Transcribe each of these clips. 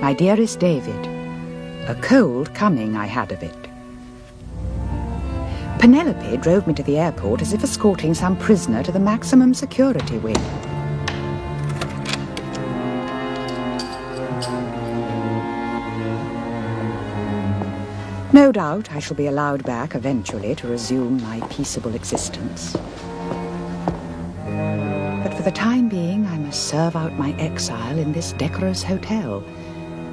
My dearest David, a cold coming I had of it. Penelope drove me to the airport as if escorting some prisoner to the maximum security wing. No doubt I shall be allowed back eventually to resume my peaceable existence. But for the time being, I must serve out my exile in this decorous hotel,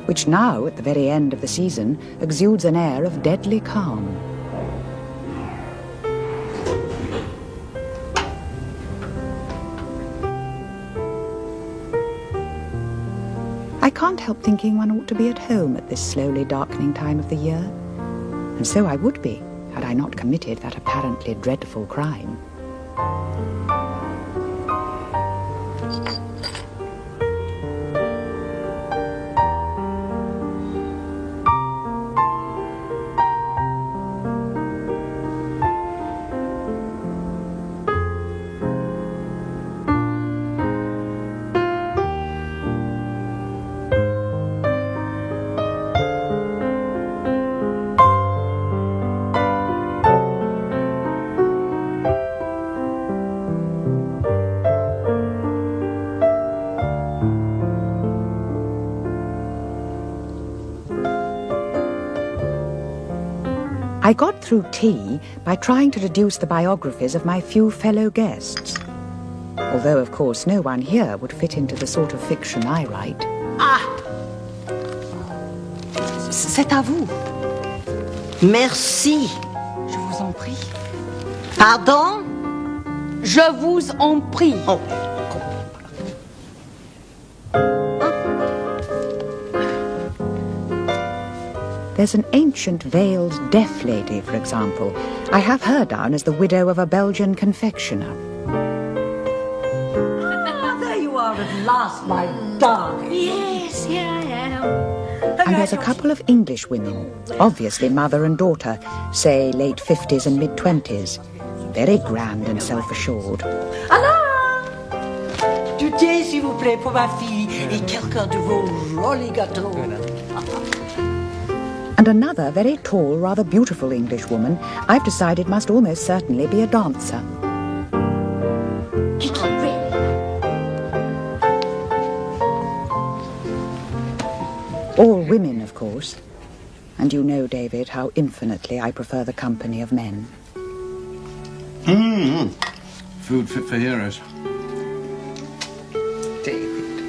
which now, at the very end of the season, exudes an air of deadly calm. I can't help thinking one ought to be at home at this slowly darkening time of the year. And so I would be, had I not committed that apparently dreadful crime. I got through tea by trying to deduce the biographies of my few fellow guests. Although, of course, no one here would fit into the sort of fiction I write. Ah! C'est à vous. Merci. Je vous en prie. Pardon? Je vous en prie. Oh. There's an ancient veiled deaf lady, for example. I have her down as the widow of a Belgian confectioner. There you are at last, my darling. Yes, here I am. And there's a couple of English women, obviously mother and daughter, say late 50s and mid-20s. Very grand and self-assured. Alors, du thé, s'il vous plaît, pour ma fille, et quelqu'un de vos jolis gâteaux. And another very tall, rather beautiful English woman I've decided must almost certainly be a dancer. All women, of course. And you know, David, how infinitely I prefer the company of men. Food fit for heroes. David.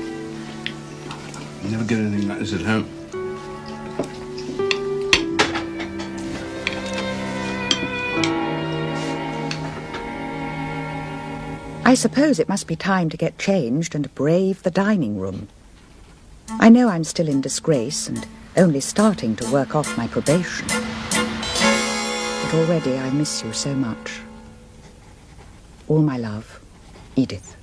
You never get anything like this at home. I suppose it must be time to get changed and brave the dining room. I know I'm still in disgrace and only starting to work off my probation. But already I miss you so much. All my love, Edith.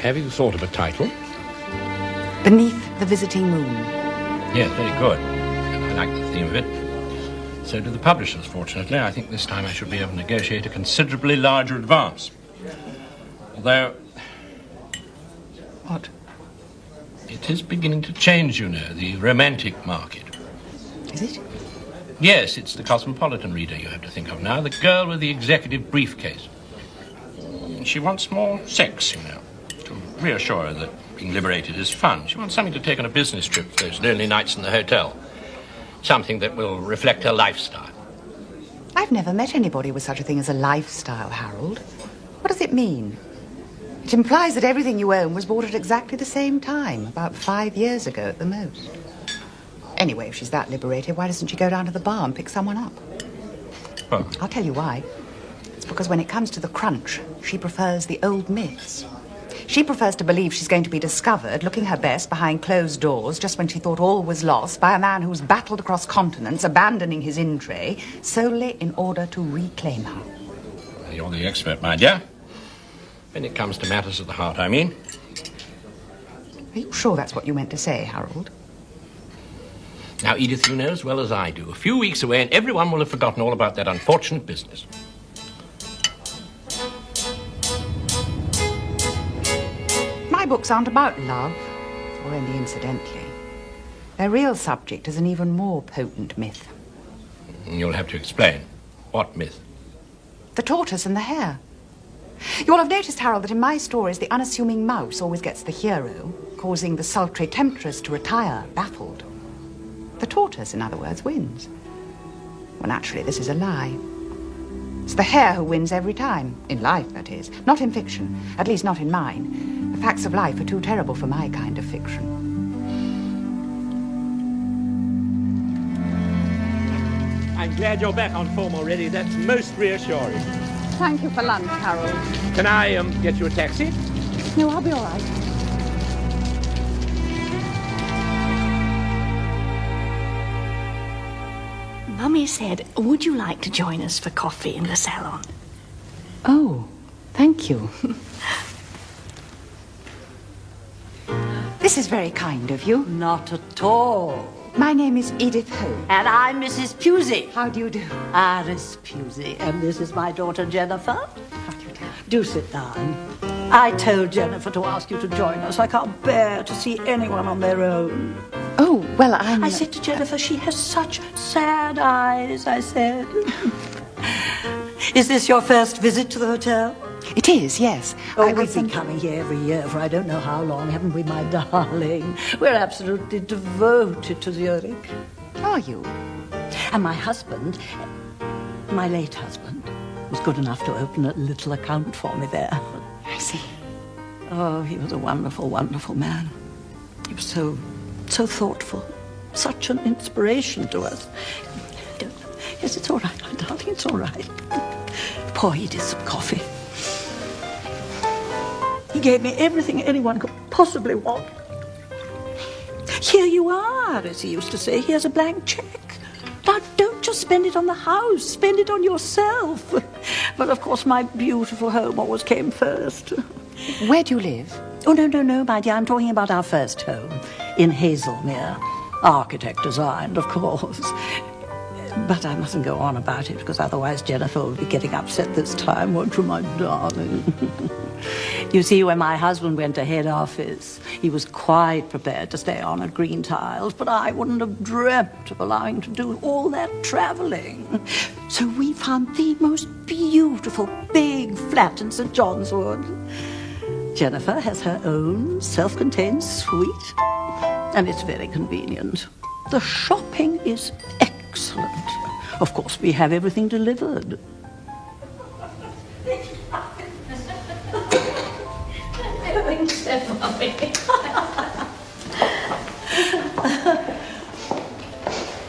Have you thought of a title? Beneath the Visiting Moon. Yes, very good. I like the theme of it. So do the publishers, fortunately. I think this time I should be able to negotiate a considerably larger advance. Although... What? It is beginning to change, you know, the romantic market. Is it? Yes, it's the cosmopolitan reader you have to think of now. The girl with the executive briefcase. She wants more sex, you know, to reassure her that being liberated is fun. She wants something to take on a business trip for those lonely nights in the hotel. Something that will reflect her lifestyle. I've never met anybody with such a thing as a lifestyle, Harold. What does it mean? It implies that everything you own was bought at exactly the same time, about 5 years ago at the most. Anyway, if she's that liberated, why doesn't she go down to the bar and pick someone up? Well, I'll tell you why. It's because when it comes to the crunch, she prefers the old myths. She prefers to believe she's going to be discovered looking her best behind closed doors just when she thought all was lost by a man who's battled across continents, abandoning his in tray, solely in order to reclaim her. you're the expert, my dear. When it comes to matters of the heart, I mean. Are you sure that's what you meant to say, Harold? Now, Edith, you know as well as I do, a few weeks away and everyone will have forgotten all about that unfortunate business. My books aren't about love, or only incidentally. Their real subject is an even more potent myth. You'll have to explain. What myth? The tortoise and the hare. You'll have noticed, Harold, that in my stories the unassuming mouse always gets the hero, causing the sultry temptress to retire, baffled. The tortoise, in other words, wins. Well, naturally, this is a lie. It's the hare who wins every time. In life, that is. Not in fiction. At least not in mine. The facts of life are too terrible for my kind of fiction. I'm glad you're back on form already. That's most reassuring. Thank you for lunch, Harold. Can I get you a taxi? No, I'll be all right. Mummy said, would you like to join us for coffee in the salon? Oh, thank you. This is very kind of you. Not at all. My name is Edith Hope. And I'm Mrs. Pusey. How do you do? Iris Pusey. And this is my daughter, Jennifer. How do you do? Do sit down. I told Jennifer to ask you to join us. I can't bear to see anyone on their own. Oh, well, I said to Jennifer, she has such sad eyes, I said. Is this your first visit to the hotel? It is, yes. Oh, we've been coming here every year for I don't know how long, haven't we, my darling? We're absolutely devoted to Zurich. Are you? And my husband, my late husband, was good enough to open a little account for me there. I see. Oh, he was a wonderful, wonderful man. He was so thoughtful. Such an inspiration to us. Yes, it's all right, my darling, it's all right. Pour Edith some coffee. He gave me everything anyone could possibly want. Here you are, as he used to say. Here's a blank check. Now, don't just spend it on the house. Spend it on yourself. But, of course, my beautiful home always came first. Where do you live? Oh, no, my dear. I'm talking about our first home in Hazelmere. Architect designed, of course. But I mustn't go on about it, because otherwise Jennifer will be getting upset this time, won't you, my darling? You see, when my husband went to head office, he was quite prepared to stay on at Green Tiles, but I wouldn't have dreamt of allowing him to do all that travelling. So we found the most beautiful big flat in St. John's Wood. Jennifer has her own self-contained suite, and it's very convenient. The shopping is excellent. Of course, we have everything delivered.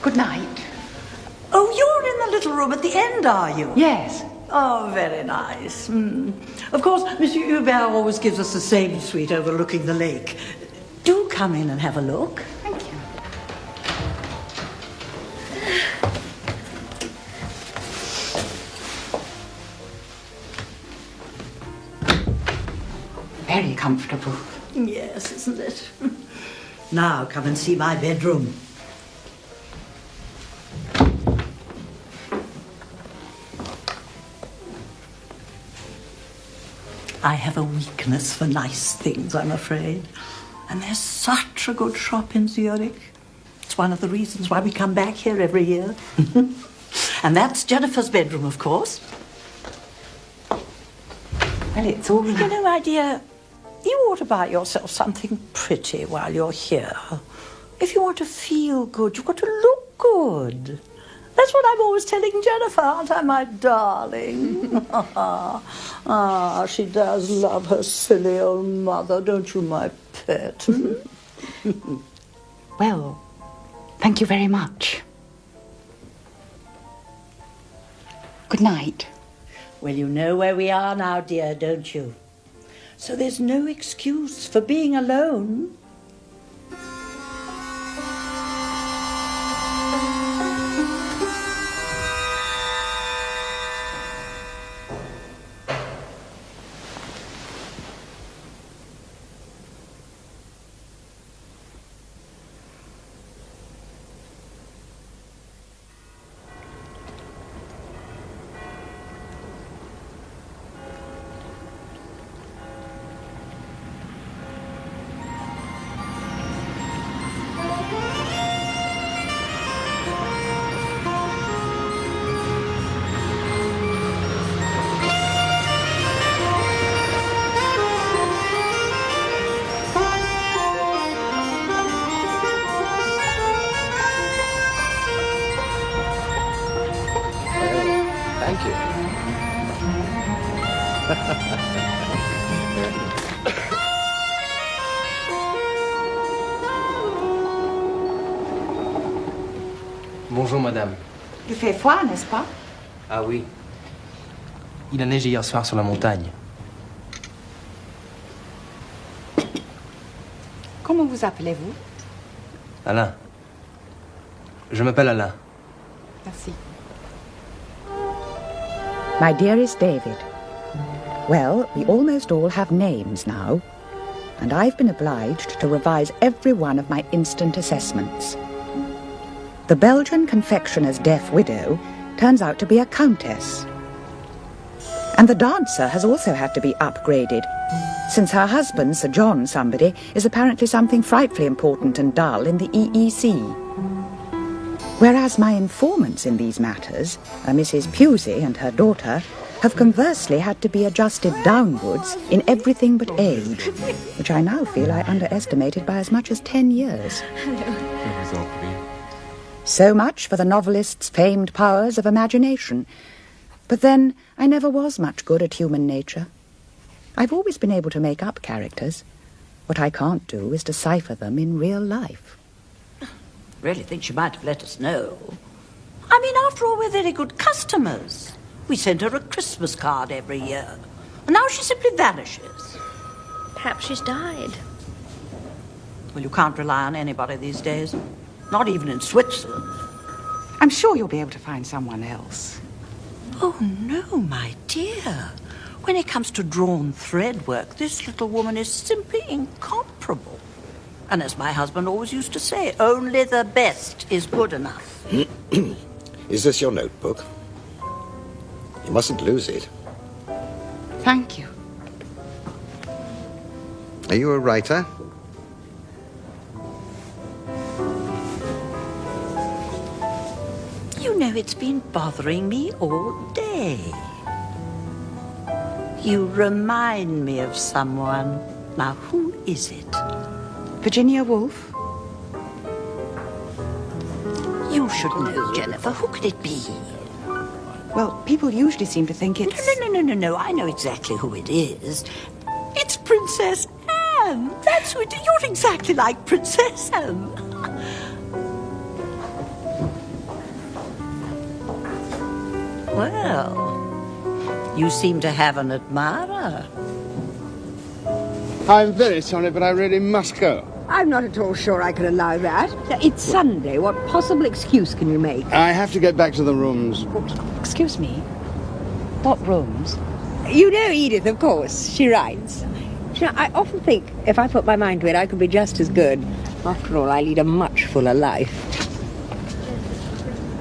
Good night. Oh, you're in the little room at the end, are you? Yes. Oh, very nice. Of course, Monsieur Hubert always gives us the same suite overlooking the lake. Do come in and have a look. Thank you. Very comfortable. Yes, isn't it? Now, come and see my bedroom. I have a weakness for nice things, I'm afraid. And there's such a good shop in Zurich. It's one of the reasons why we come back here every year. And that's Jennifer's bedroom, of course. Well, it's all You know, my dear, you ought to buy yourself something pretty while you're here. If you want to feel good, you've got to look good. That's what I'm always telling Jennifer, aren't I, my darling? She does love her silly old mother, don't you, my pet? Well, thank you very much. Good night. Well, you know where we are now, dear, don't you? So there's no excuse for being alone. Thank you. Bonjour, madame. Il fait froid, n'est-ce pas? Ah oui. Il a neigé hier soir sur la montagne. Comment vous appelez-vous? Alain. Je m'appelle Alain. Merci. My dearest David, well, we almost all have names now, and I've been obliged to revise every one of my instant assessments. The Belgian confectioner's deaf widow turns out to be a countess. And the dancer has also had to be upgraded, since her husband, Sir John somebody, is apparently something frightfully important and dull in the EEC. Whereas my informants in these matters, Mrs. Pusey and her daughter, have conversely had to be adjusted downwards in everything but age, which I now feel I underestimated by as much as 10 years. So much for the novelist's famed powers of imagination. But then, I never was much good at human nature. I've always been able to make up characters. What I can't do is decipher them in real life. Really think she might have let us know. I mean, after all, we're very good customers. We send her a Christmas card every year. And now she simply vanishes. Perhaps she's died. Well, you can't rely on anybody these days. Not even in Switzerland. I'm sure you'll be able to find someone else. Oh, no, my dear. When it comes to drawn thread work, this little woman is simply incomparable. And as my husband always used to say, only the best is good enough. Is this your notebook? You mustn't lose it. Thank you. Are you a writer? You know, it's been bothering me all day. You remind me of someone. Now, who is it? Virginia Woolf? You should know, Jennifer. Who could it be? Well, people usually seem to think it's... No. I know exactly who it is. It's Princess Anne. That's who it is. You're exactly like Princess Anne. Well, you seem to have an admirer. I'm very sorry, but I really must go. I'm not at all sure I can allow that. It's Sunday. What possible excuse can you make? I have to get back to the rooms. Excuse me? What rooms? You know Edith, of course. She writes. You know, I often think if I put my mind to it, I could be just as good. After all, I lead a much fuller life.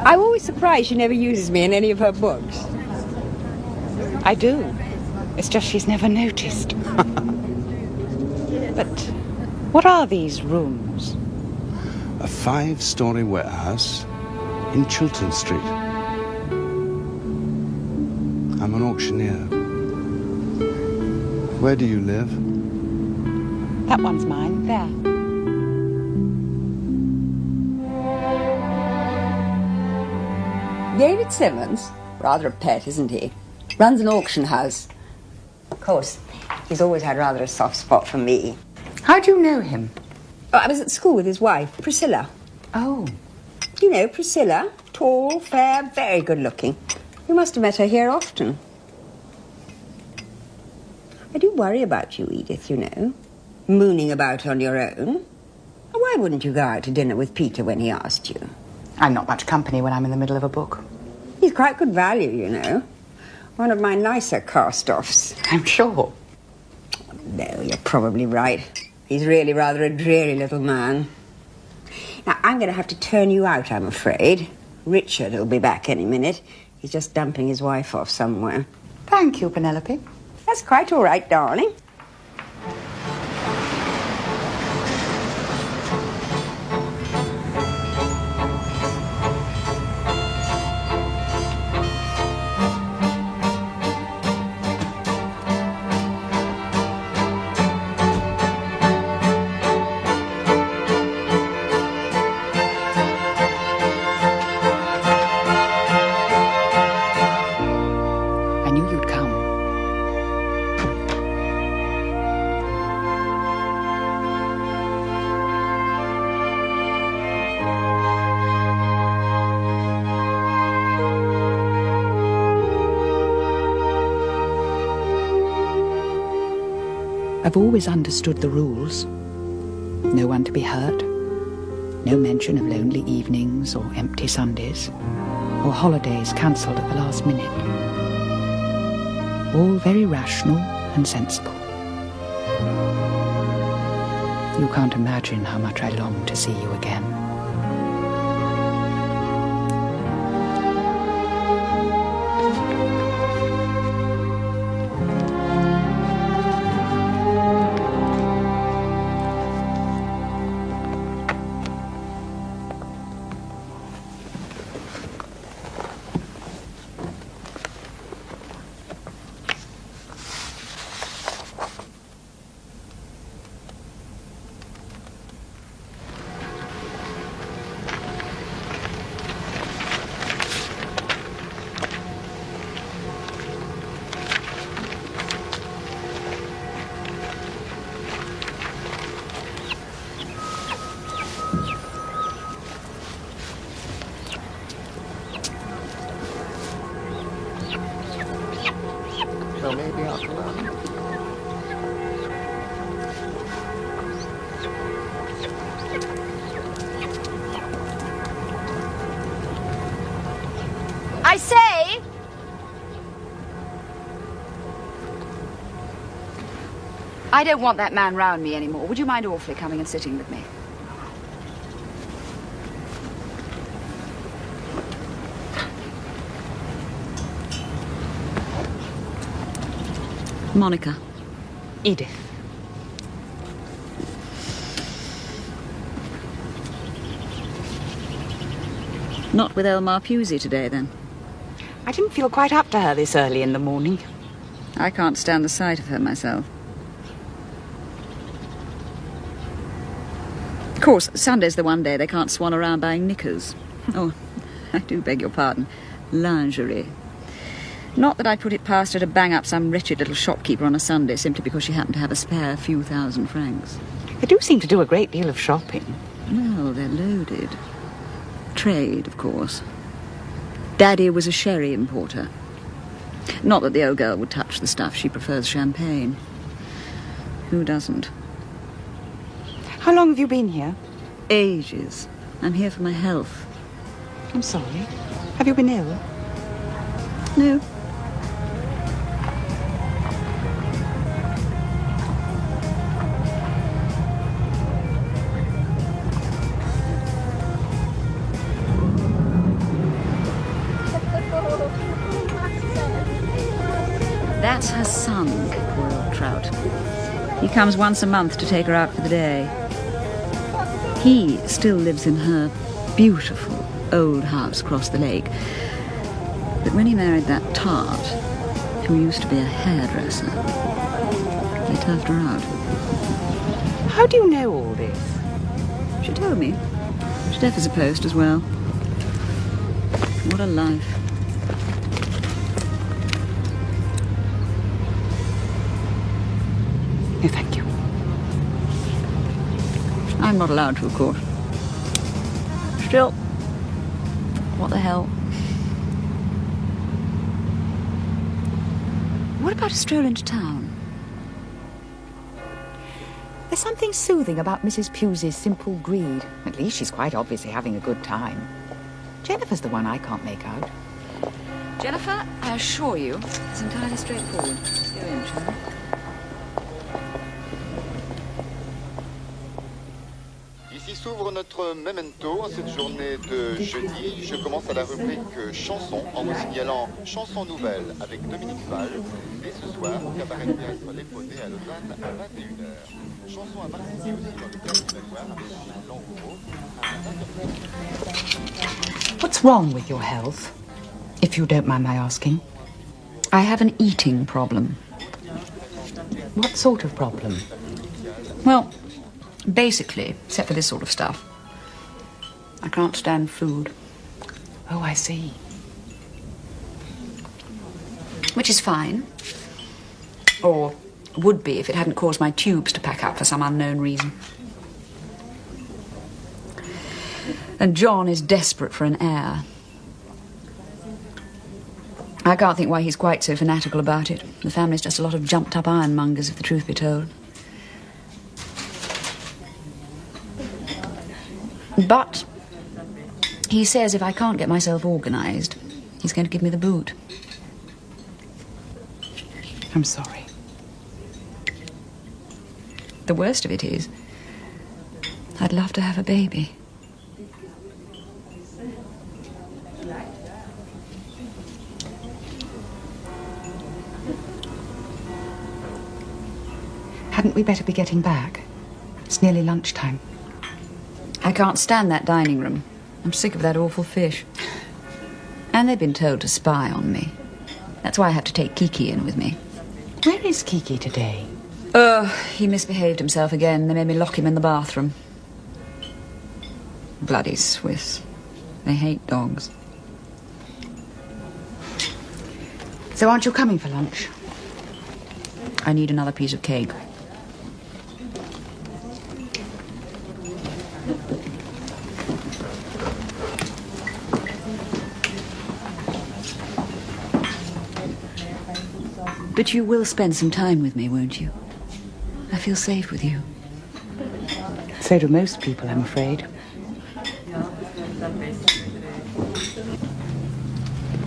I'm always surprised she never uses me in any of her books. I do. It's just she's never noticed. But what are these rooms? A 5-story warehouse in Chiltern Street. I'm an auctioneer. Where do you live? That one's mine, there. David Simmons, rather a pet, isn't he? Runs an auction house. Of course, he's always had rather a soft spot for me. How do you know him? Oh, I was at school with his wife, Priscilla. Oh. You know, Priscilla, tall, fair, very good looking. You must have met her here often. I do worry about you, Edith, you know. Mooning about on your own. Why wouldn't you go out to dinner with Peter when he asked you? I'm not much company when I'm in the middle of a book. He's quite good value, you know. One of my nicer cast-offs. I'm sure. No, you're probably right. He's really rather a dreary little man. Now, I'm going to have to turn you out, I'm afraid. Richard will be back any minute. He's just dumping his wife off somewhere. Thank you, Penelope. That's quite all right, darling. I knew you'd come. I've always understood the rules. No one to be hurt. No mention of lonely evenings or empty Sundays, or holidays cancelled at the last minute. All very rational and sensible. You can't imagine how much I long to see you again. So maybe I'll come out. I say! I don't want that man round me anymore. Would you mind awfully coming and sitting with me? Monica. Edith. Not with Elmar Pusey today, then? I didn't feel quite up to her this early in the morning. I can't stand the sight of her myself. Of course, Sunday's the one day they can't swan around buying knickers. Oh, I do beg your pardon. Lingerie. Not that I'd put it past her to bang up some wretched little shopkeeper on a Sunday simply because she happened to have a spare few thousand francs. They do seem to do a great deal of shopping. Well, they're loaded. Trade, of course. Daddy was a sherry importer. Not that the old girl would touch the stuff. She prefers champagne. Who doesn't? How long have you been here? Ages. I'm here for my health. I'm sorry. Have you been ill? No. That's her son. He comes once a month to take her out for the day. He still lives in her beautiful old house across the lake. But when he married that tart, who used to be a hairdresser, they turfed her out. How do you know all this? She told me. She's deaf as a post as well. What a life. No, thank you. I'm not allowed to, of course. Still, what the hell? What about a stroll into town? There's something soothing about Mrs. Pusey's simple greed. At least she's quite obviously having a good time. Jennifer's the one I can't make out. Jennifer, I assure you, it's entirely straightforward. Let's go in, shall we? Ici s'ouvre notre memento en cette journée de jeudi. Je commence à la rubrique chansons en vous signalant chanson nouvelle avec Dominique Fall. Et ce soir, au cabaret de théâtre Les Potés à Lausanne à 21h. Chanson à Marseille aussi dans le théâtre du Manoir avec Gilles Langoureau à 20h. What's wrong with your health, if you don't mind my asking? I have an eating problem. What sort of problem? Well, basically, except for this sort of stuff, I can't stand food. Oh, I see. Which is fine. Or would be if it hadn't caused my tubes to pack up for some unknown reason. And John is desperate for an heir. I can't think why he's quite so fanatical about it. The family's just a lot of jumped-up ironmongers, if the truth be told. But he says if I can't get myself organised, he's going to give me the boot. I'm sorry. The worst of it is, I'd love to have a baby. Hadn't we better be getting back? It's nearly lunchtime. I can't stand that dining room. I'm sick of that awful fish. And they've been told to spy on me. That's why I have to take Kiki in with me. Where is Kiki today? He misbehaved himself again. They made me lock him in the bathroom. Bloody Swiss. They hate dogs. So aren't you coming for lunch? I need another piece of cake. But you will spend some time with me, won't you? I feel safe with you. So do most people, I'm afraid.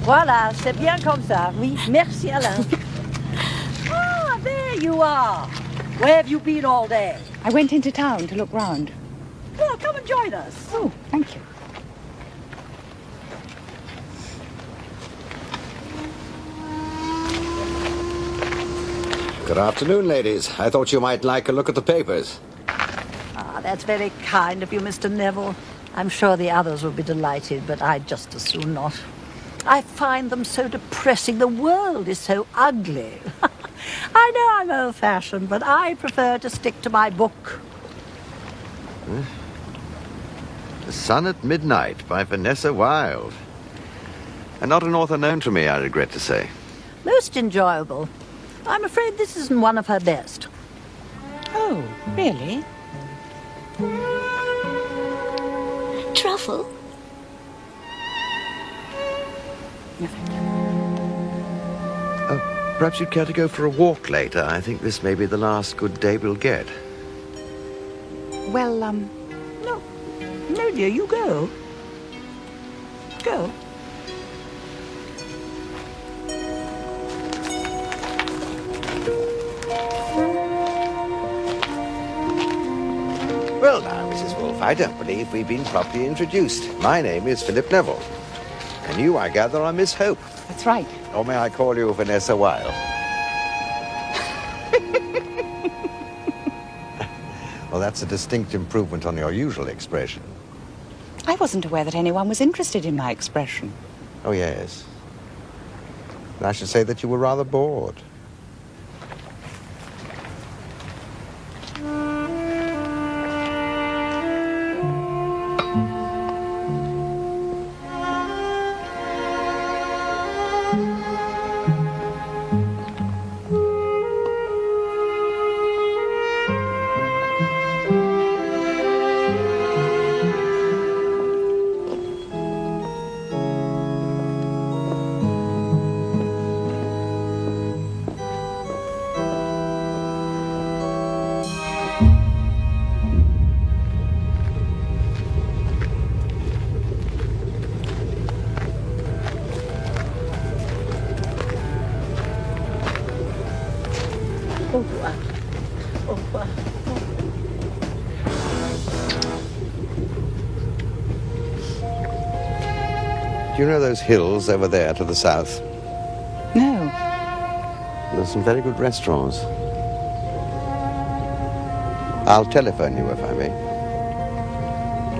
Voilà, c'est bien comme ça. Oui, merci Alain. Ah, there you are. Where have you been all day? I went into town to look round. Well, come and join us. Oh, thank you. Good afternoon, ladies. I thought you might like a look at the papers. Ah, that's very kind of you, Mr. Neville. I'm sure the others will be delighted, but I'd just as soon not. I find them so depressing. The world is so ugly. I know I'm old-fashioned, but I prefer to stick to my book. The Sun at Midnight by Vanessa Wilde. And not an author known to me, I regret to say. Most enjoyable. I'm afraid this isn't one of her best. Oh, really? Truffle? Perhaps you'd care to go for a walk later. I think this may be the last good day we'll get. Well, No, dear, you go. Go. Well now, Mrs. Wolfe, I don't believe we've been properly introduced. My name is Philip Neville. And you, I gather, are Miss Hope. that's right. Or may I call you Vanessa Wilde? Well, that's a distinct improvement on your usual expression. I wasn't aware that anyone was interested in my expression. Oh, yes. And I should say that you were rather bored. Do you know those hills over there to the south? No. There's some very good restaurants. I'll telephone you if I may.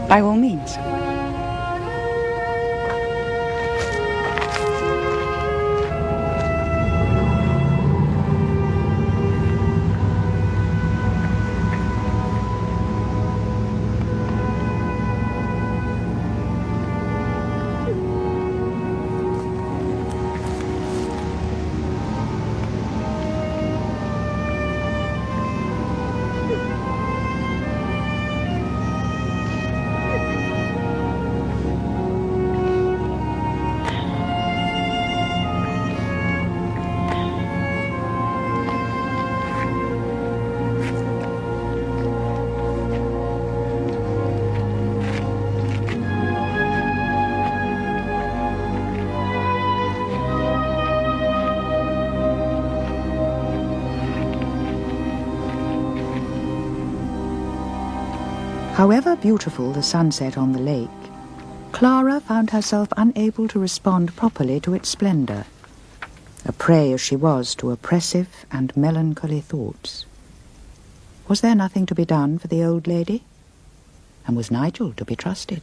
By all means. However beautiful the sunset on the lake, Clara found herself unable to respond properly to its splendour, a prey as she was to oppressive and melancholy thoughts. Was there nothing to be done for the old lady? And was Nigel to be trusted?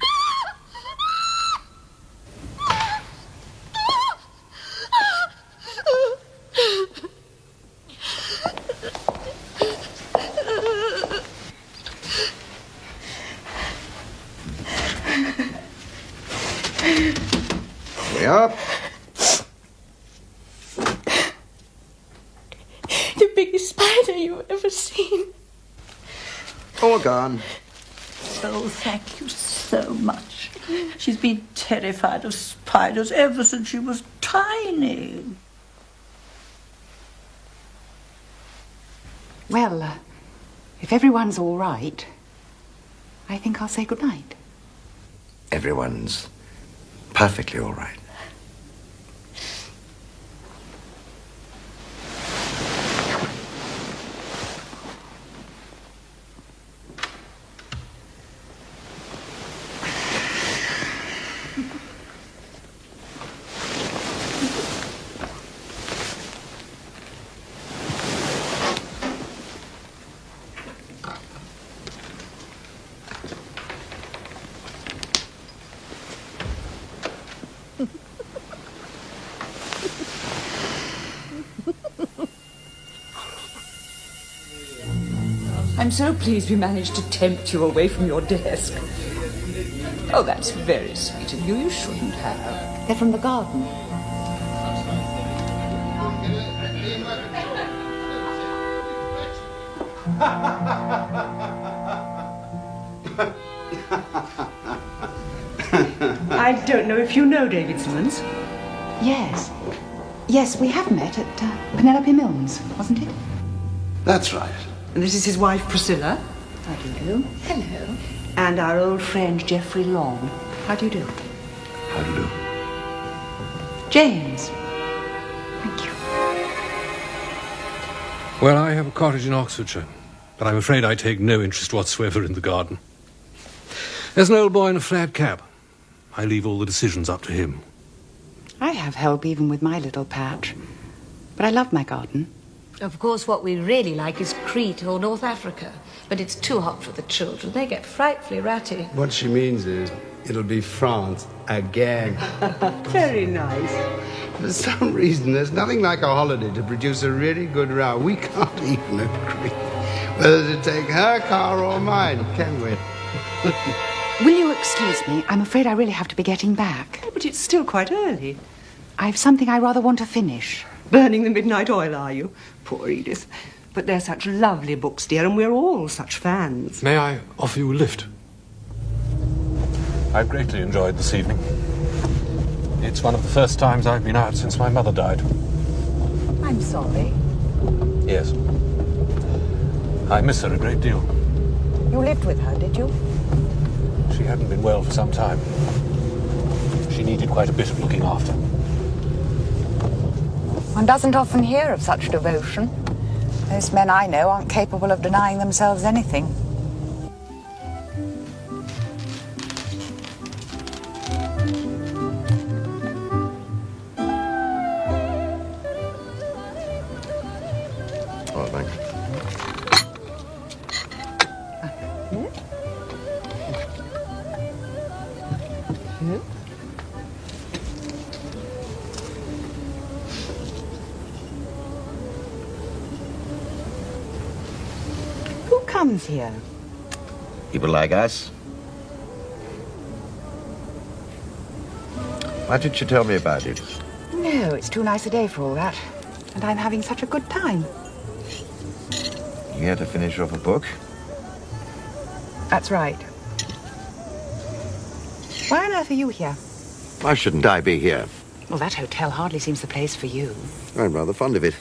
Up. The biggest spider you've ever seen. All gone. Oh, thank you so much. She's been terrified of spiders ever since she was tiny. Well, if everyone's all right, I think I'll say good night. Everyone's perfectly all right. I'm so pleased we managed to tempt you away from your desk. Oh, that's very sweet of you. You shouldn't have. They're from the garden. I don't know if you know David Simmons. Yes. Yes, we have met at Penelope Milnes, wasn't it? That's right. And this is his wife, Priscilla. How do you do? Hello. And our old friend, Geoffrey Long. How do you do? How do you do? James. Thank you. Well, I have a cottage in Oxfordshire, but I'm afraid I take no interest whatsoever in the garden. There's an old boy in a flat cap. I leave all the decisions up to him. I have help even with my little patch. But I love my garden. Of course, what we really like is Crete or North Africa. But it's too hot for the children. They get frightfully ratty. What she means is, it'll be France again. Very nice. For some reason, there's nothing like a holiday to produce a really good row. We can't even agree whether to take her car or mine, can we? Will you excuse me? I'm afraid I really have to be getting back. But it's still quite early. I've something I rather want to finish. Burning the midnight oil, are you? Poor Edith. But they're such lovely books, dear, and we're all such fans. May I offer you a lift? I've greatly enjoyed this evening. It's one of the first times I've been out since my mother died. I'm sorry. Yes. I miss her a great deal. You lived with her, did you? She hadn't been well for some time. She needed quite a bit of looking after. One doesn't often hear of such devotion. Most men I know aren't capable of denying themselves anything. Oh, thanks. Who comes here? People like us. Why didn't you tell me about it? No, it's too nice a day for all that. And I'm having such a good time. You here to finish off a book? That's right. Why on earth are you here? Why shouldn't I be here? Well, that hotel hardly seems the place for you. I'm rather fond of it.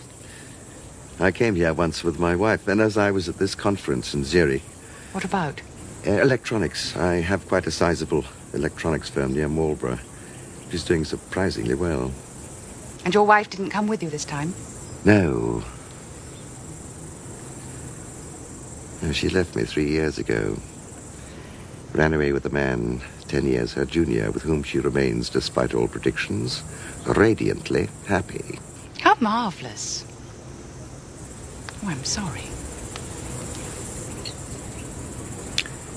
I came here once with my wife, and as I was at this conference in Zurich... What about? Electronics. I have quite a sizable electronics firm near Marlborough. She's doing surprisingly well. And your wife didn't come with you this time? No. No, she left me 3 years ago. Ran away with a man 10 years her junior, with whom she remains, despite all predictions, radiantly happy. How marvellous. Oh, I'm sorry.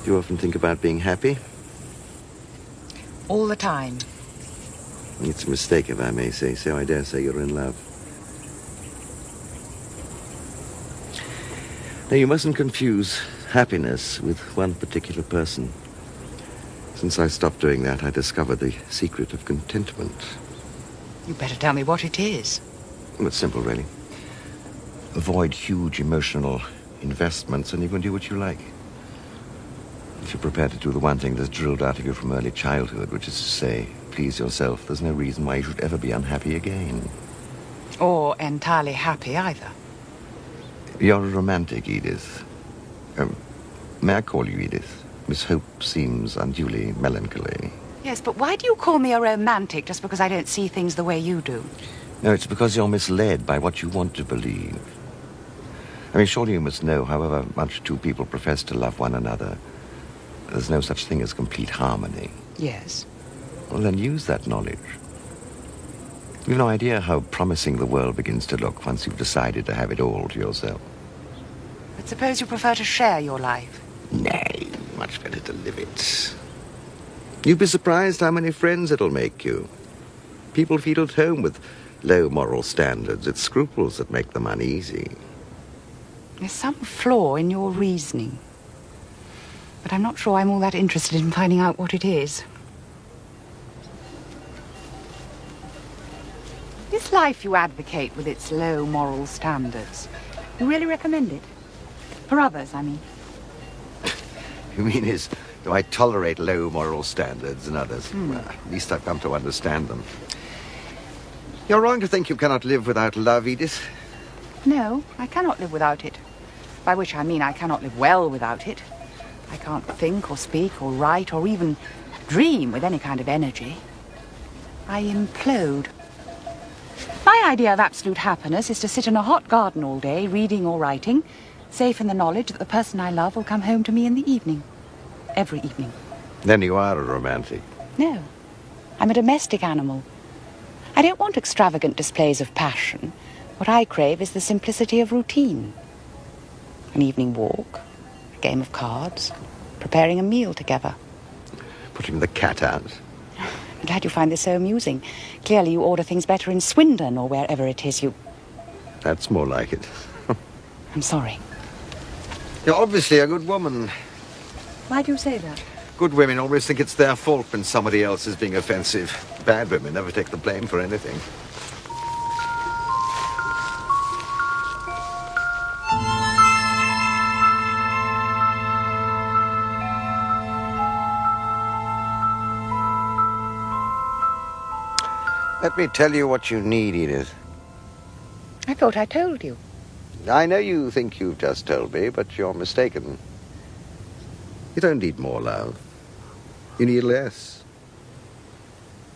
Do you often think about being happy? All the time. It's a mistake, if I may say so. I dare say you're in love. Now, you mustn't confuse happiness with one particular person. Since I stopped doing that, I discovered the secret of contentment. You better tell me what it is. Well, it's simple, really. Avoid huge emotional investments and you can do what you like. If you're prepared to do the one thing that's drilled out of you from early childhood, which is to say, please yourself, there's no reason why you should ever be unhappy again. Or entirely happy either. You're a romantic, Edith. May I call you Edith? Miss Hope seems unduly melancholy. Yes, but why do you call me a romantic just because I don't see things the way you do? No, it's because you're misled by what you want to believe. I mean, surely you must know, however much two people profess to love one another, there's no such thing as complete harmony. Yes. Well, then use that knowledge. You've no idea how promising the world begins to look once you've decided to have it all to yourself. But suppose you prefer to share your life? Nay, much better to live it. You'd be surprised how many friends it'll make you. People feel at home with low moral standards. It's scruples that make them uneasy. There's some flaw in your reasoning. But I'm not sure I'm all that interested in finding out what it is. This life you advocate with its low moral standards, you really recommend it? For others, I mean. You mean do I tolerate low moral standards in others? Well, at least I've come to understand them. You're wrong to think you cannot live without love, Edith. No, I cannot live without it. By which I mean I cannot live well without it. I can't think or speak or write or even dream with any kind of energy. I implode. My idea of absolute happiness is to sit in a hot garden all day, reading or writing, safe in the knowledge that the person I love will come home to me in the evening. Every evening. Then you are a romantic. No. I'm a domestic animal. I don't want extravagant displays of passion. What I crave is the simplicity of routine. An evening walk, a game of cards, preparing a meal together. Putting the cat out. I'm glad you find this so amusing. Clearly you order things better in Swindon or wherever it is you... That's more like it. I'm sorry. You're obviously a good woman. Why do you say that? Good women always think it's their fault when somebody else is being offensive. Bad women never take the blame for anything. Let me tell you what you need, Edith. I thought I told you. I know you think you've just told me, but you're mistaken. You don't need more love. You need less.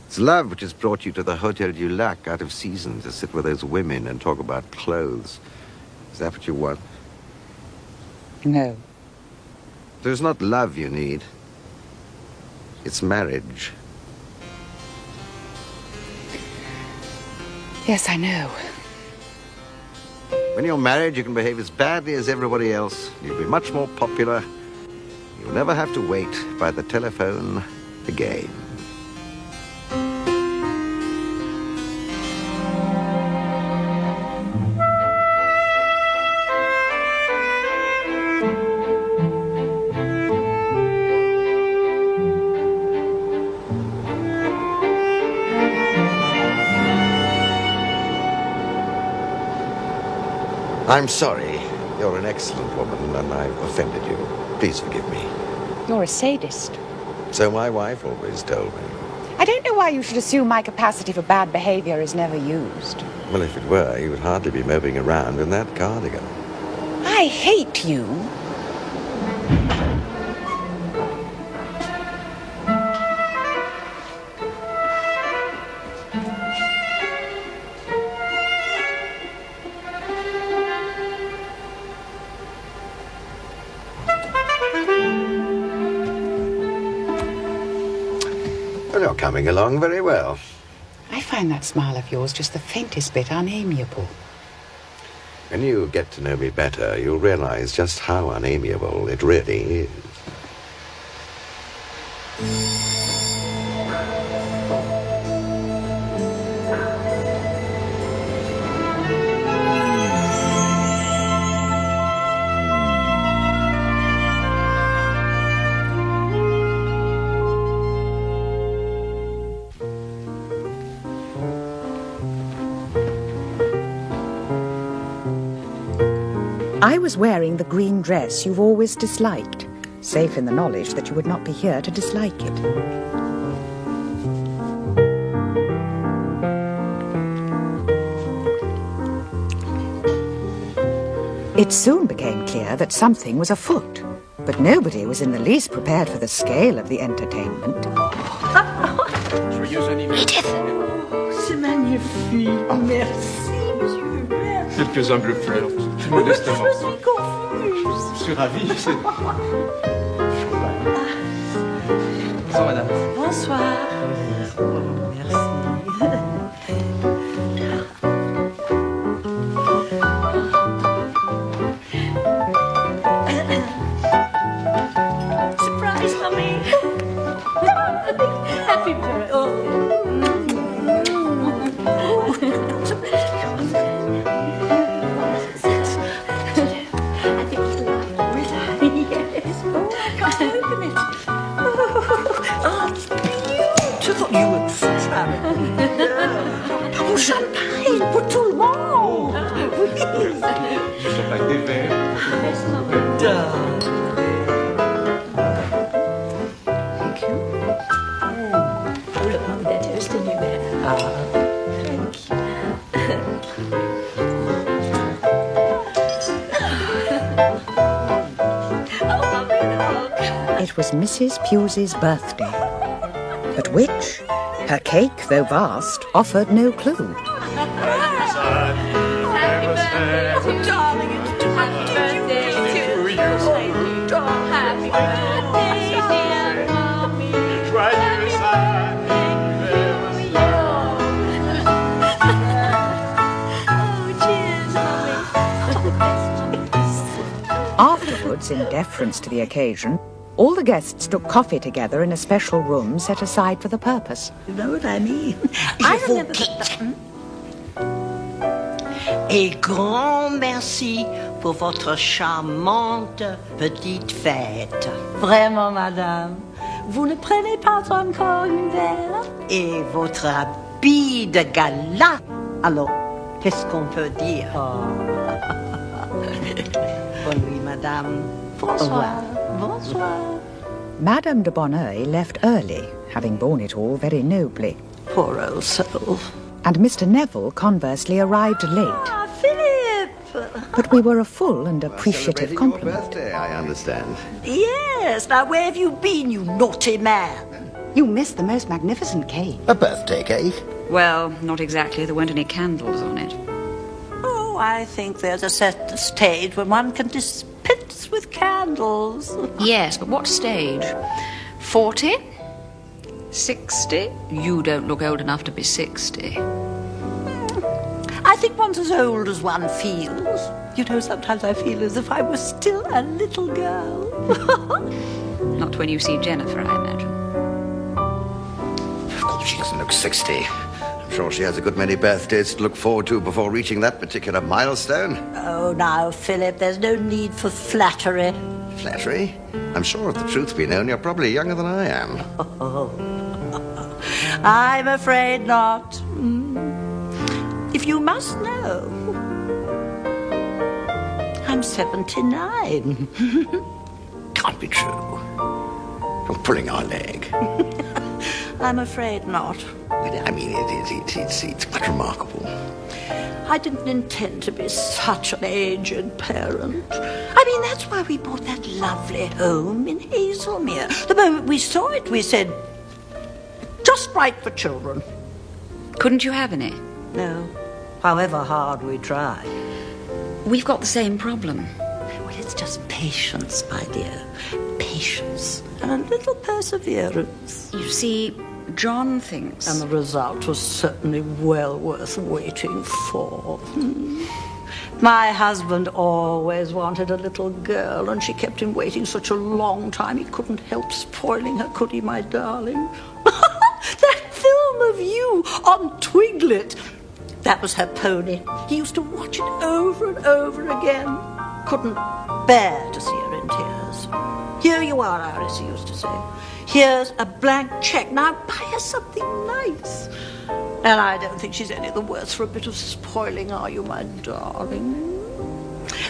It's love which has brought you to the Hotel du Lac out of season to sit with those women and talk about clothes. Is that what you want? No. There's not love you need. It's marriage. Yes, I know. When you're married, you can behave as badly as everybody else. You'll be much more popular. You'll never have to wait by the telephone again. I'm sorry. You're an excellent woman, and I've offended you. Please forgive me. You're a sadist. So my wife always told me. I don't know why you should assume my capacity for bad behavior is never used. Well, if it were, you would hardly be moping around in that cardigan. I hate you. Well, you're coming along very well. I find that smile of yours just the faintest bit unamiable. When you get to know me better, you'll realize just how unamiable it really is. I was wearing the green dress you've always disliked, safe in the knowledge that you would not be here to dislike it. It soon became clear that something was afoot, but nobody was in the least prepared for the scale of the entertainment. Edith! C'est magnifique. Merci, monsieur. Merci. Quelques humbles fleurs, tout modestement. Je suis confuse. Je suis ravi. Bonsoir, madame. Bonsoir. Surprise, Mummy. Happy birthday. You would travel. Oh, champagne pour tout le monde. Oui. Champagne des verres. Thank you. Oh, look, Mummy, they're toasting you there. Thank you. Oh, Mummy, look. It was Mrs. Pusey's birthday, but which, her cake, though vast, offered no clue. Happy birthday, oh, darling, it's happy birthday to you. Oh, darling. Happy birthday, dear Mommy. Joyeux Oh, afterwards, in deference to the occasion, all the guests took coffee together in a special room set aside for the purpose. You know what I mean? I remember Et grand merci pour votre charmante petite fête. Vraiment, madame, vous ne prenez pas encore une verre? Et votre habit de gala. Alors, qu'est-ce qu'on peut dire? Bonne nuit, madame. Bonsoir. Bonsoir. Madame de Bonneuil left early, having borne it all very nobly. Poor old soul. And Mr. Neville, conversely, arrived late. Ah, Philip! But we were a full and appreciative compliment. Your birthday, I understand. Yes, now where have you been, you naughty man? You missed the most magnificent cake. A birthday cake? Well, not exactly. There weren't any candles on it. Oh, I think there's a certain stage when one can dispense with candles. Yes, but what stage? 40? 60? You don't look old enough to be 60. I think one's as old as one feels. You know, sometimes I feel as if I was still a little girl. Not when you see Jennifer, I imagine. Of course she doesn't look 60. I'm sure she has a good many birthdays to look forward to before reaching that particular milestone. Oh, now, Philip, there's no need for flattery. Flattery? I'm sure if the truth be known, you're probably younger than I am. I'm afraid not. If you must know, I'm 79. Can't be true. You're pulling our leg. I'm afraid not. I mean, it's quite remarkable. I didn't intend to be such an aged parent. I mean, that's why we bought that lovely home in Hazelmere. The moment we saw it, we said, just right for children. Couldn't you have any? No, however hard we tried. We've got the same problem. Well, it's just patience, my dear. Patience and a little perseverance. You see, John thinks... And the result was certainly well worth waiting for. My husband always wanted a little girl, and she kept him waiting such a long time he couldn't help spoiling her, could he, my darling? That film of you on Twiglet, that was her pony. He used to watch it over and over again. Couldn't bear to see her in tears. Here you are, Iris, he used to say. Here's a blank check. Now buy her something nice. And I don't think she's any the worse for a bit of spoiling, are you, my darling?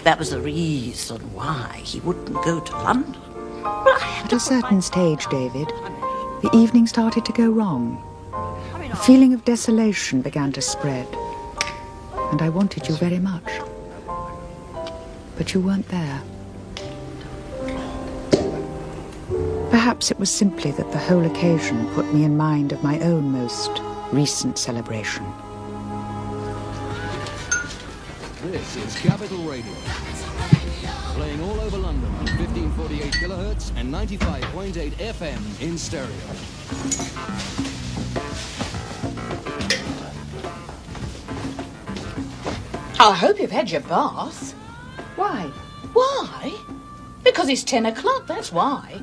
That was the reason why he wouldn't go to London. At a certain stage, David, the evening started to go wrong. A feeling of desolation began to spread. And I wanted you very much. But you weren't there. Perhaps it was simply that the whole occasion put me in mind of my own most recent celebration. This is Capital Radio, playing all over London on 1548 kilohertz and 95.8 FM in stereo. I hope you've had your bath. Why? Why? Because it's 10 o'clock, that's why.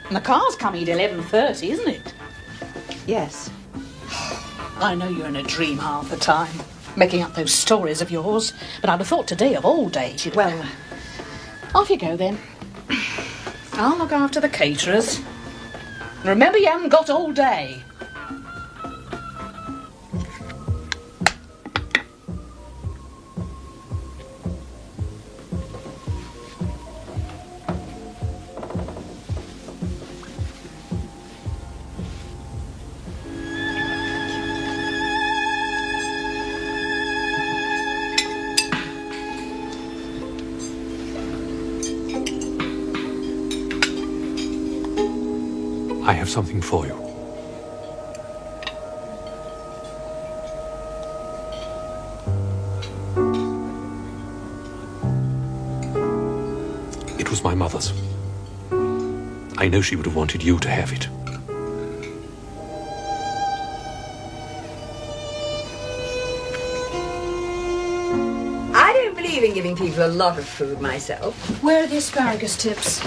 And the car's coming at 11:30, isn't it? Yes. I know you're in a dream half the time, making up those stories of yours, but I'd have thought today of all days you'd... Well... Off you go, then. I'll look after the caterers. Remember, you haven't got all day. I have something for you. It was my mother's. I know she would have wanted you to have it. I don't believe believe in giving people a lot of food myself. Where are the asparagus tips?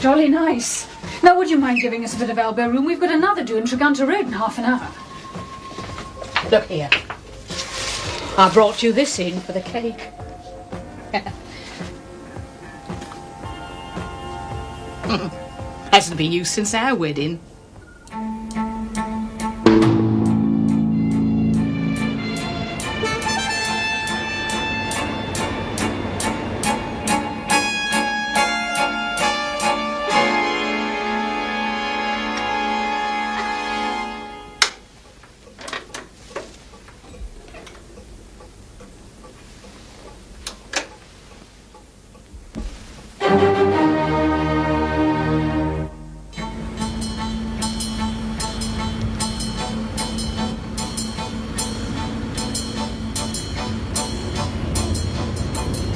Jolly nice. Now, would you mind giving us a bit of elbow room? We've got another due in Tregunta Road in half an hour. Look here. I brought you this in for the cake. Hasn't been used since our wedding.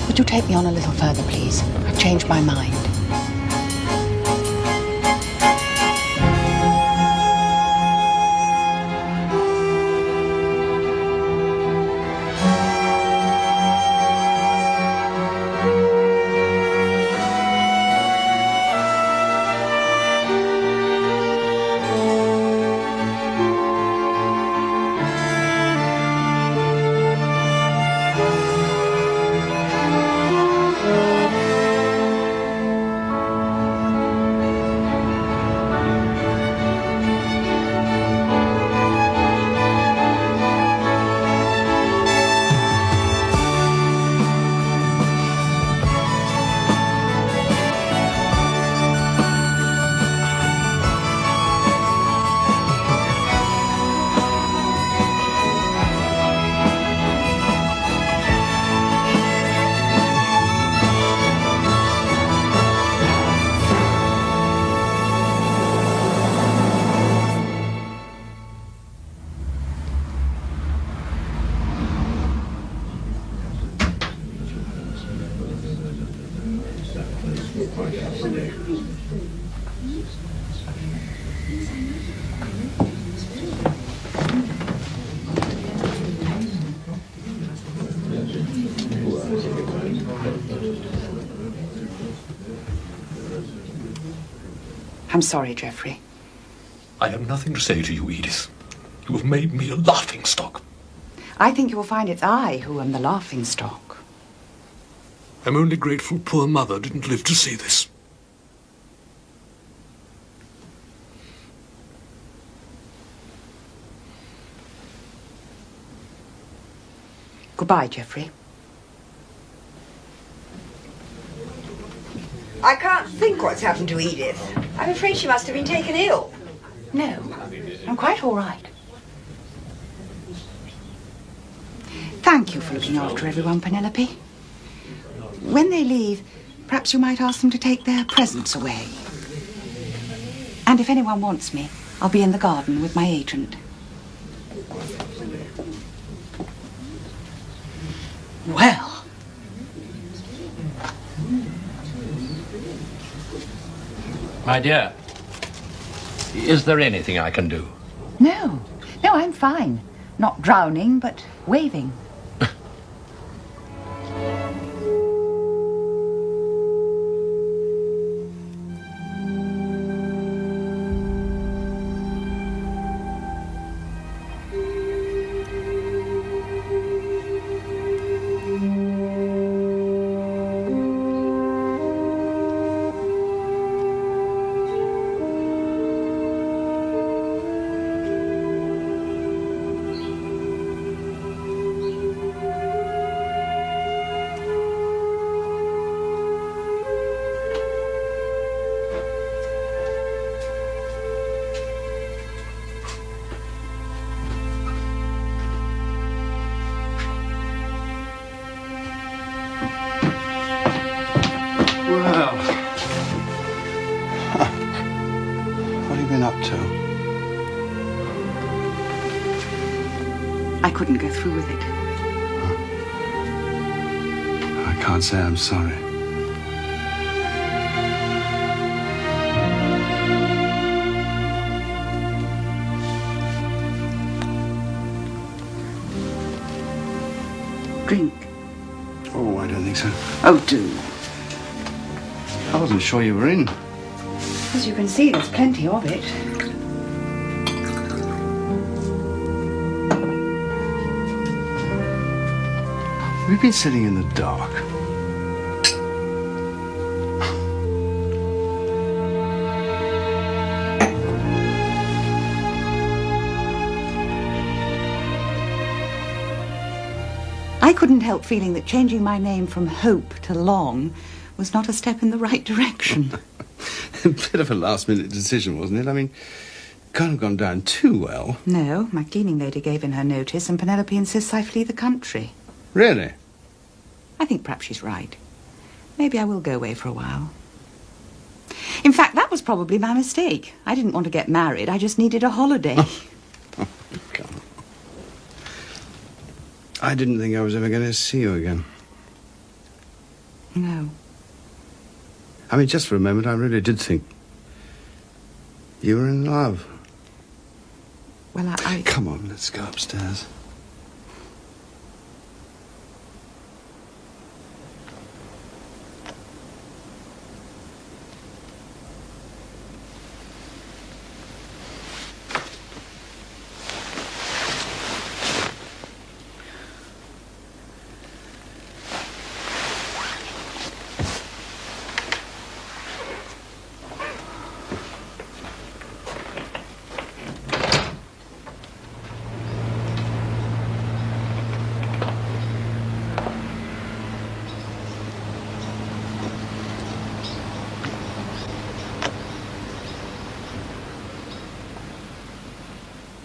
Would you take me on a little further, please? I've changed my mind. I'm sorry, Geoffrey. I have nothing to say to you, Edith. You have made me a laughingstock. I think you will find it's I who am the laughingstock. I'm only grateful poor mother didn't live to see this. Goodbye, Geoffrey. I can't think what's happened to Edith. I'm afraid she must have been taken ill. No, I'm quite all right. Thank you for looking after everyone, Penelope. When they leave, perhaps you might ask them to take their presents away. And if anyone wants me, I'll be in the garden with my agent. Well. My dear, is there anything I can do? No, I'm fine. Not drowning, but waving. Well, what have you been up to? I couldn't go through with it. I can't say I'm sorry. Drink? Oh, I don't think so. Oh, do. I wasn't sure you were in. As you can see, there's plenty of it. We've been sitting in the dark. I couldn't help feeling that changing my name from Hope to Long was not a step in the right direction. A bit of a last-minute decision, wasn't it? I mean, can't have gone down too well. No, my cleaning lady gave in her notice and Penelope insists I flee the country. Really? I think perhaps she's right. Maybe I will go away for a while. In fact, that was probably my mistake. I didn't want to get married. I just needed a holiday. Oh, God. I didn't think I was ever going to see you again. No. I mean, just for a moment, I really did think you were in love. Well, I... Come on, let's go upstairs.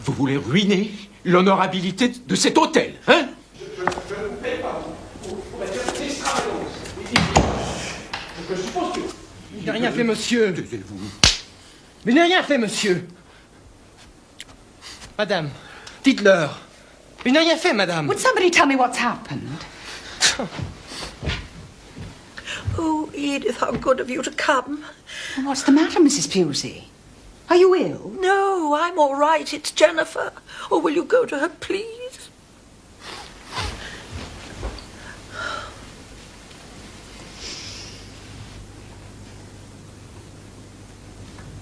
Vous voulez ruiner l'honorabilité de cet hôtel, hein? Je n'ai rien fait, monsieur. Mais je n'ai rien fait, monsieur. Madame, dites-leur. Je n'ai rien fait, madame. Would somebody tell me what's happened? Oh, Edith, how good of you to come. What's the matter, Mrs. Pusey? Are you ill? No, I'm all right. It's Jennifer. Oh, will you go to her, please?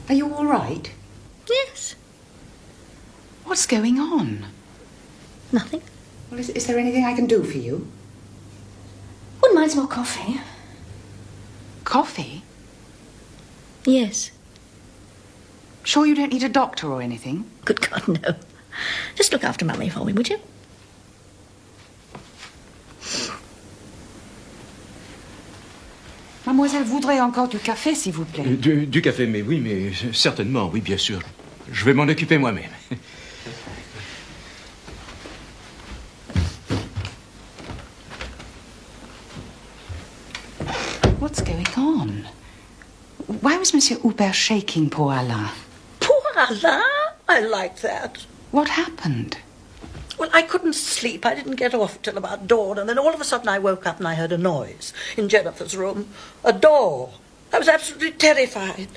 Are you all right? Yes. What's going on? Nothing. Well, is there anything I can do for you? Wouldn't mind some more coffee. Coffee? Yes. Sure you don't need a doctor or anything? Good God, no. Just look after Mummy for me, would you? Mademoiselle voudrait encore du café, s'il vous plaît. Du café, mais oui, mais certainement, oui, bien sûr. Je vais m'en occuper moi-même. What's going on? Why was Monsieur Hubert shaking poor Alain? Poor Alain? I like that. What happened? Well, I couldn't sleep. I didn't get off till about dawn, and then all of a sudden I woke up and I heard a noise in Jennifer's room. A door. I was absolutely terrified.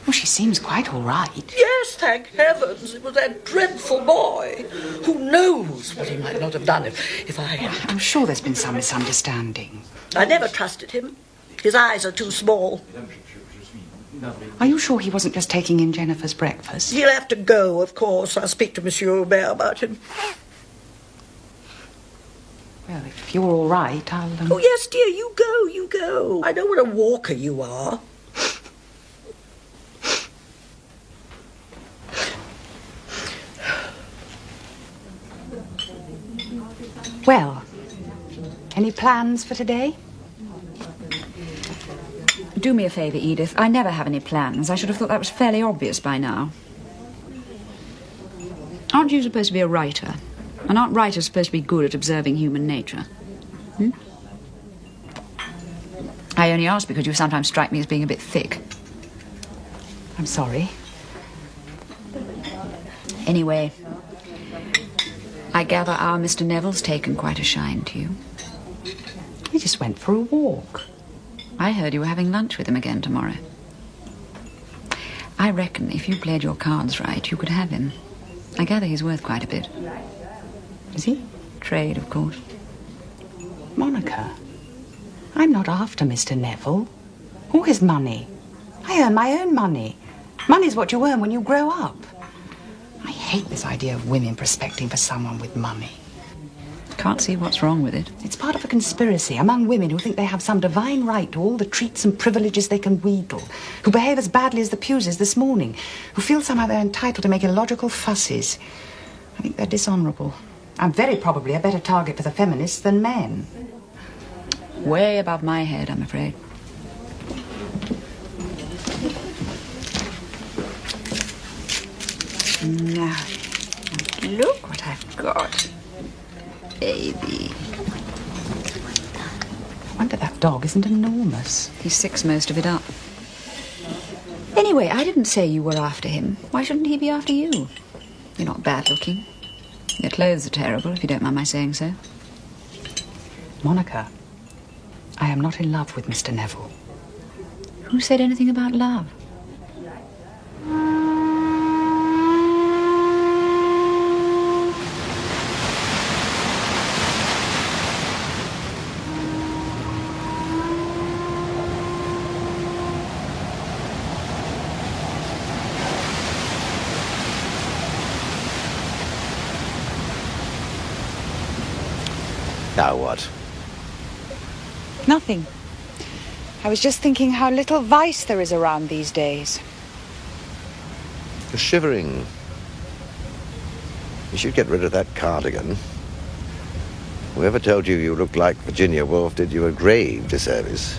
Well, she seems quite all right. Yes, thank heavens. It was that dreadful boy. Who knows what he might not have done if I... I'm sure there's been some misunderstanding. I never trusted him. His eyes are too small. Are you sure he wasn't just taking in Jennifer's breakfast? He'll have to go, of course. I'll speak to Monsieur Hubert about him. Well, if you're all right, I'll... Oh, yes, dear, you go, you go. I know what a walker you are. Well, any plans for today? Do me a favour, Edith. I never have any plans. I should have thought that was fairly obvious by now. Aren't you supposed to be a writer? And aren't writers supposed to be good at observing human nature? Hmm? I only ask because you sometimes strike me as being a bit thick. I'm sorry. Anyway, I gather our Mr. Neville's taken quite a shine to you. He just went for a walk. I heard you were having lunch with him again tomorrow. I reckon if you played your cards right, you could have him. I gather he's worth quite a bit. Is he? Trade, of course. Monica, I'm not after Mr. Neville or his money. I earn my own money. Money's what you earn when you grow up. I hate this idea of women prospecting for someone with money. Can't see what's wrong with it. It's part of a conspiracy among women who think they have some divine right to all the treats and privileges they can wheedle, who behave as badly as the Puses this morning, who feel somehow they're entitled to make illogical fusses. I think they're dishonourable. I'm very probably a better target for the feminists than men. Way above my head, I'm afraid. Now, look what I've got. Baby. I wonder that dog isn't enormous. He sicks most of it up. Anyway, I didn't say you were after him. Why shouldn't he be after you? You're not bad looking. Your clothes are terrible, if you don't mind my saying so. Monica, I am not in love with Mr. Neville. Who said anything about love? Now what? Nothing. I was just thinking how little vice there is around these days. You're shivering. You should get rid of that cardigan. Whoever told you you looked like Virginia Woolf did you a grave disservice.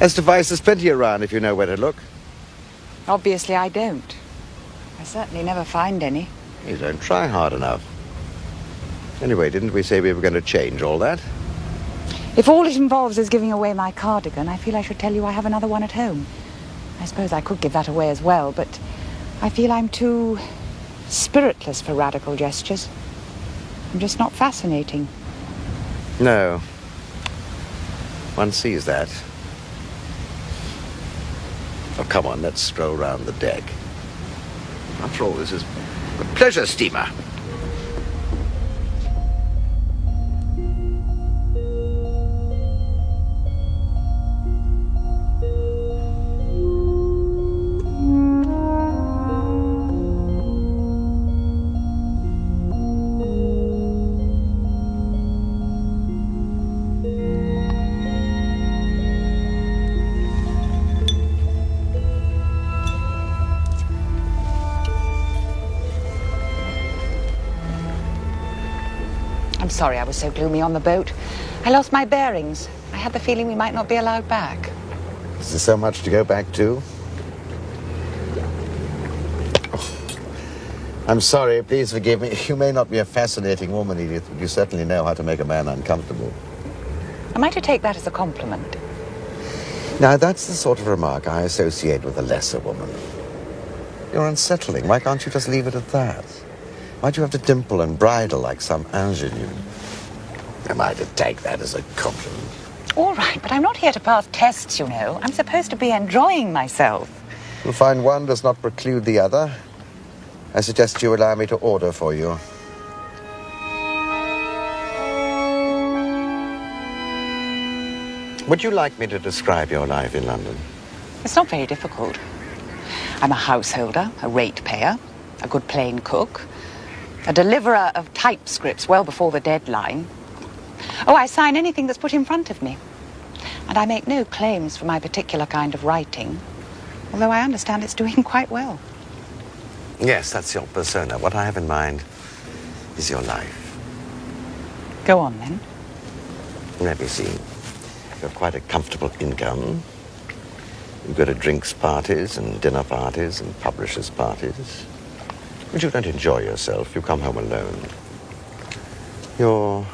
As to vice, there's plenty around if you know where to look. Obviously I don't. I certainly never find any. You don't try hard enough. Anyway, didn't we say we were going to change all that? If all it involves is giving away my cardigan, I feel I should tell you I have another one at home. I suppose I could give that away as well, but I feel I'm too spiritless for radical gestures. I'm just not fascinating. No. One sees that. Oh, come on, let's stroll round the deck. After all, this is a pleasure steamer. I'm sorry I was so gloomy on the boat. I lost my bearings. I had the feeling we might not be allowed back. Is there so much to go back to? Oh, I'm sorry, please forgive me. You may not be a fascinating woman, Edith, but you certainly know how to make a man uncomfortable. Am I to take that as a compliment? Now, that's the sort of remark I associate with a lesser woman. You're unsettling. Why can't you just leave it at that? Why'd you have to dimple and bridle like some ingenue? Am I to take that as a compliment? All right, but I'm not here to pass tests, you know. I'm supposed to be enjoying myself. You'll find one does not preclude the other. I suggest you allow me to order for you. Would you like me to describe your life in London? It's not very difficult. I'm a householder, a ratepayer, a good plain cook, a deliverer of typescripts well before the deadline. Oh, I sign anything that's put in front of me. And I make no claims for my particular kind of writing, although I understand it's doing quite well. Yes, that's your persona. What I have in mind is your life. Go on, then. Let me see. You've got quite a comfortable income. You go to drinks parties and dinner parties and publishers' parties. But you don't enjoy yourself. You come home alone. You're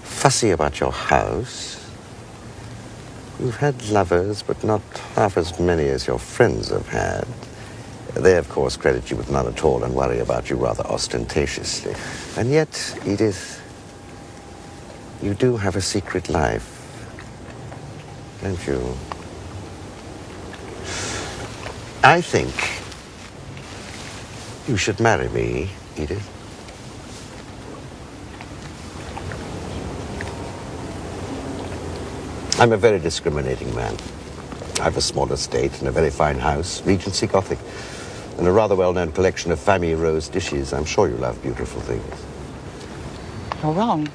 fussy about your house. You've had lovers, but not half as many as your friends have had. They, of course, credit you with none at all and worry about you rather ostentatiously. And yet, Edith, you do have a secret life, don't you? I think you should marry me, Edith. I'm a very discriminating man. I have a small estate and a very fine house, Regency Gothic, and a rather well-known collection of famille rose dishes. I'm sure you love beautiful things. You're wrong.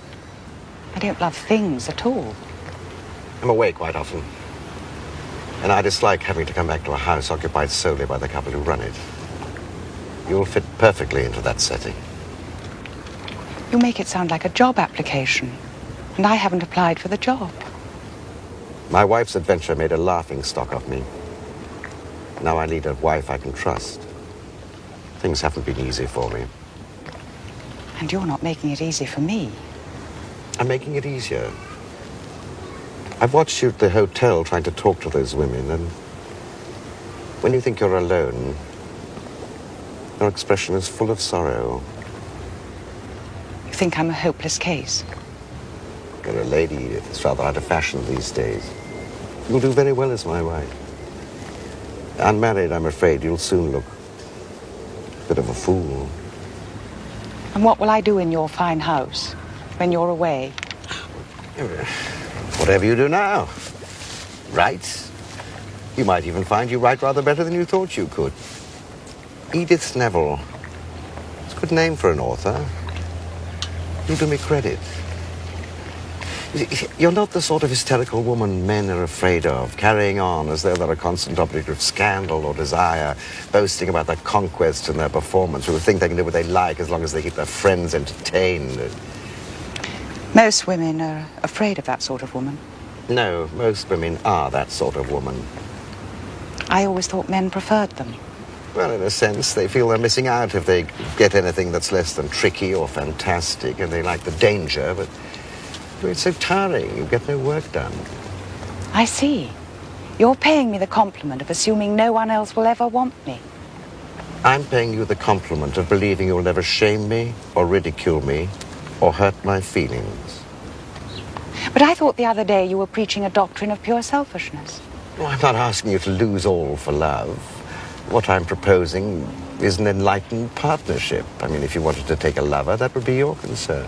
I don't love things at all. I'm away quite often, and I dislike having to come back to a house occupied solely by the couple who run it. You'll fit perfectly into that setting. You make it sound like a job application, and I haven't applied for the job. My wife's adventure made a laughing stock of me. Now I lead a wife I can trust. Things haven't been easy for me. And you're not making it easy for me. I'm making it easier. I've watched you at the hotel trying to talk to those women, and when you think you're alone, your expression is full of sorrow. You think I'm a hopeless case? You're a lady. It's rather out of fashion these days. You'll do very well as my wife. Unmarried, I'm afraid you'll soon look a bit of a fool. And what will I do in your fine house when you're away? Whatever you do now. Write. You might even find you write rather better than you thought you could. Edith Neville. It's a good name for an author. You do me credit. You're not the sort of hysterical woman men are afraid of, carrying on as though they're a constant object of scandal or desire, boasting about their conquest and their performance, who think they can do what they like as long as they keep their friends entertained. Most women are afraid of that sort of woman. No, most women are that sort of woman. I always thought men preferred them. Well, in a sense, they feel they're missing out if they get anything that's less than tricky or fantastic, and they like the danger, but it's so tiring. You get no work done. I see. You're paying me the compliment of assuming no one else will ever want me. I'm paying you the compliment of believing you'll never shame me or ridicule me or hurt my feelings. But I thought the other day you were preaching a doctrine of pure selfishness. Well, I'm not asking you to lose all for love. What I'm proposing is an enlightened partnership. I mean, if you wanted to take a lover, that would be your concern.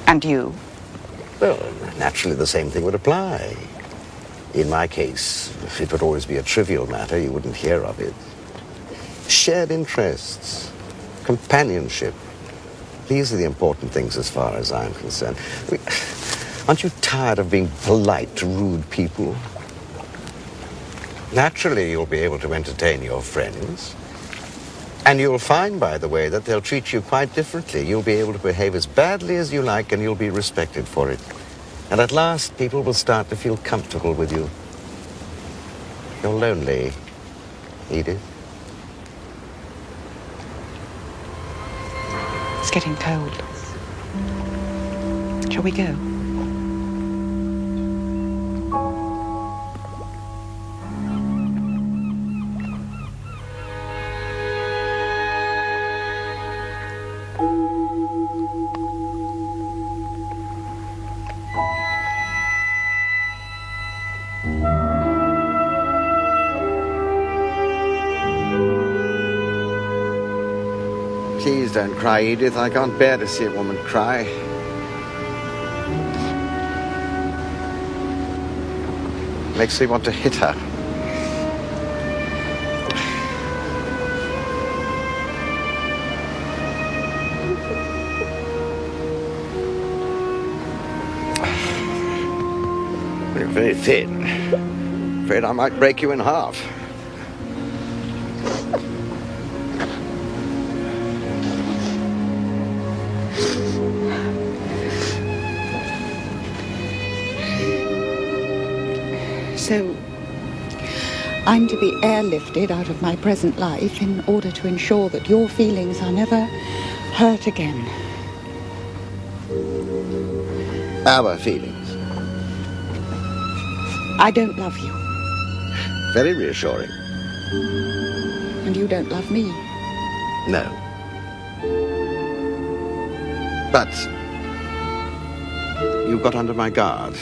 And you? Well, naturally the same thing would apply. In my case, it would always be a trivial matter. You wouldn't hear of it. Shared interests, companionship. These are the important things as far as I'm concerned. Aren't you tired of being polite to rude people? Naturally, you'll be able to entertain your friends. And you'll find, by the way, that they'll treat you quite differently. You'll be able to behave as badly as you like, and you'll be respected for it. And at last, people will start to feel comfortable with you. You're lonely, Edith. It's getting cold. Shall we go? Please don't cry, Edith. I can't bear to see a woman cry. Makes me want to hit her. You're very thin. Afraid I might break you in half. So, I'm to be airlifted out of my present life in order to ensure that your feelings are never hurt again. Our feelings. I don't love you. Very reassuring. And you don't love me. No. But you've got under my guard.